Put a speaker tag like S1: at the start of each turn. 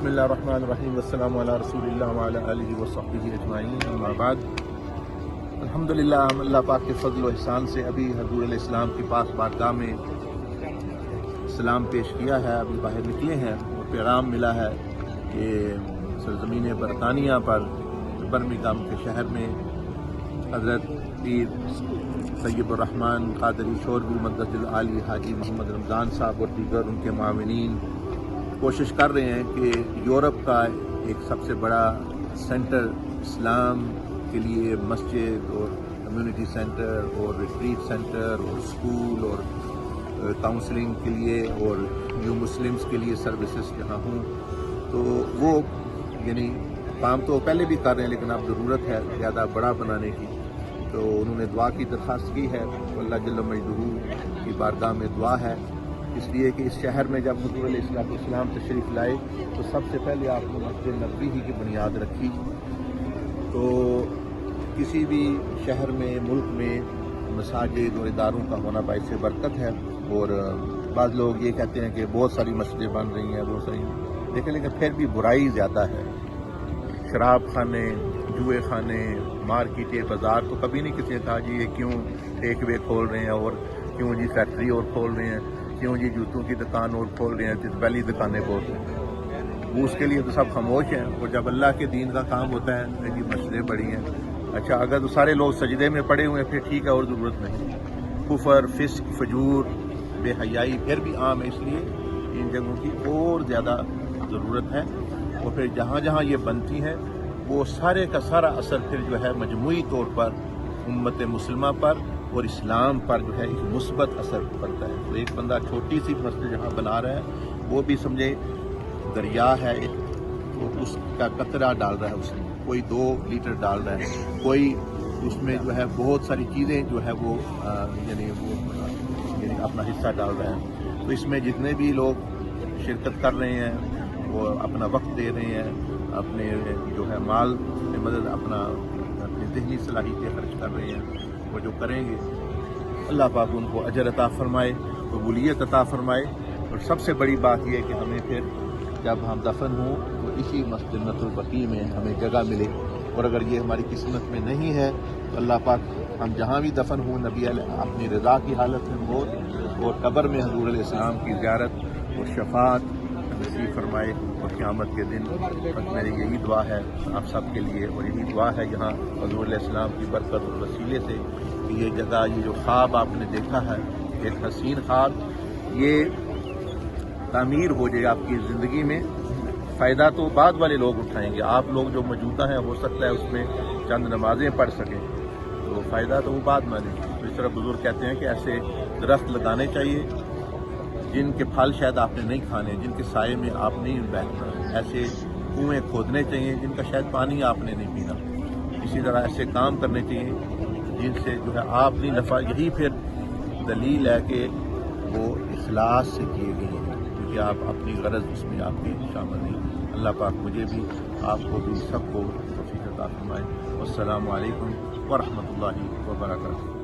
S1: بسم اللہ الرحمن الرحیم والسلام علی رسول اللہ وعلی آلہ وصحبہ اجمعین، اما بعد۔ الحمدللہ ہم اللہ پاک کے فضل و احسان سے ابھی حضور علیہ السلام کی پاک بارگاہ میں سلام پیش کیا ہے، ابھی باہر نکلے ہیں اور پیغام ملا ہے کہ سرزمین برطانیہ پر برمنگھم کے شہر میں حضرت پیر طیب الرحمن قادری شوربی مدت العالی حاجی محمد رمضان صاحب اور دیگر ان کے معاونین کوشش کر رہے ہیں کہ یورپ کا ایک سب سے بڑا سینٹر اسلام کے لیے مسجد اور کمیونٹی سینٹر اور ریٹریٹ سینٹر اور اسکول اور کاؤنسلنگ کے لیے اور نیو مسلمز کے لیے سروسز جہاں ہوں، تو وہ یعنی کام تو پہلے بھی کر رہے ہیں لیکن اب ضرورت ہے زیادہ بڑا بنانے کی۔ تو انہوں نے دعا کی درخواست کی ہے، اللہ جل مجدہ کی بارگاہ میں دعا ہے، اس لیے کہ اس شہر میں جب حضور علیہ السلام تشریف لائے تو سب سے پہلے آپ نے مسجد نبوی ہی کی بنیاد رکھی۔ تو کسی بھی شہر میں ملک میں مساجد اور اداروں کا ہونا باعث برکت ہے، اور بعض لوگ یہ کہتے ہیں کہ بہت ساری مسجدیں بن رہی ہیں، بہت ساری لیکن پھر بھی برائی زیادہ ہے۔ شراب خانے، جوئے خانے، مارکیٹیں، بازار تو کبھی نہیں کسی نے کہا جی یہ کیوں ٹیک وے کھول رہے ہیں اور کیوں جی فیکٹری اور کھول رہے ہیں، کیوں جی جوتوں کی دکان اور کھول رہے ہیں، پہلی دکانیں بہت ہیں، اس کے لیے تو سب خاموش ہیں۔ اور جب اللہ کے دین کا کام ہوتا ہے جی مسجدیں بڑی ہیں، اچھا اگر تو سارے لوگ سجدے میں پڑے ہوئے ہیں پھر ٹھیک ہے اور ضرورت نہیں۔ کفر، فسق، فجور، بے حیائی پھر بھی عام ہے، اس لیے ان جگہوں کی اور زیادہ ضرورت ہے۔ اور پھر جہاں جہاں یہ بنتی ہیں وہ سارے کا سارا اثر پھر جو ہے مجموعی طور پر امت مسلمہ پر اور اسلام پر جو ہے ایک مثبت اثر پڑتا ہے۔ تو ایک بندہ چھوٹی سی مسجد جہاں بنا رہا ہے وہ بھی سمجھے دریا ہے، تو اس کا قطرہ ڈال رہا ہے، اس میں کوئی 2 لیٹر ڈال رہا ہے، کوئی اس میں جو ہے بہت ساری چیزیں جو ہے وہ یعنی اپنا حصہ ڈال رہا ہے۔ تو اس میں جتنے بھی لوگ شرکت کر رہے ہیں وہ اپنا وقت دے رہے ہیں، اپنے جو ہے مال کی مدد، اپنی ذہنی صلاحیتیں خرچ کر رہے ہیں، وہ جو کریں گے اللہ پاک ان کو اجر عطا فرمائے، قبولیت عطا فرمائے۔ اور سب سے بڑی بات یہ ہے کہ ہمیں پھر جب ہم دفن ہوں تو اسی مسجد البقیع میں ہمیں جگہ ملے، اور اگر یہ ہماری قسمت میں نہیں ہے تو اللہ پاک ہم جہاں بھی دفن ہوں نبی اپنی رضا کی حالت میں موت اور قبر میں حضور علیہ السلام کی زیارت اور شفاعت نصیب فرمائے۔ اور قیامت کے دن بس میری یہی دعا ہے آپ سب کے لیے، اور یہی دعا ہے یہاں حضور علیہ السلام کی برکت اور وسیلے سے کہ یہ جگہ، یہ جو خواب آپ نے دیکھا ہے ایک حسین خواب، یہ تعمیر ہو جائے آپ کی زندگی میں۔ فائدہ تو بعد والے لوگ اٹھائیں گے، آپ لوگ جو موجودہ ہیں ہو سکتا ہے اس میں چند نمازیں پڑھ سکیں، تو فائدہ تو وہ بعد میں لیں۔ تو اس طرح بزرگ کہتے ہیں کہ ایسے درخت لگانے چاہیے جن کے پھل شاید آپ نے نہیں کھانے، جن کے سائے میں آپ نہیں بیٹھنا، ایسے کنویں کھودنے چاہیے جن کا شاید پانی آپ نے نہیں پینا، اسی طرح ایسے کام کرنے چاہیے جن سے جو ہے آپ نہیں نفع۔ یہی پھر دلیل ہے کہ وہ اخلاص سے کیے گئے ہیں، کیونکہ آپ اپنی غرض اس میں آپ کی شامل نہیں۔ اللہ پاک مجھے بھی، آپ کو بھی، سب کو توفیق عطا فرمائے۔ والسلام علیکم ورحمۃ اللہ وبرکاتہ۔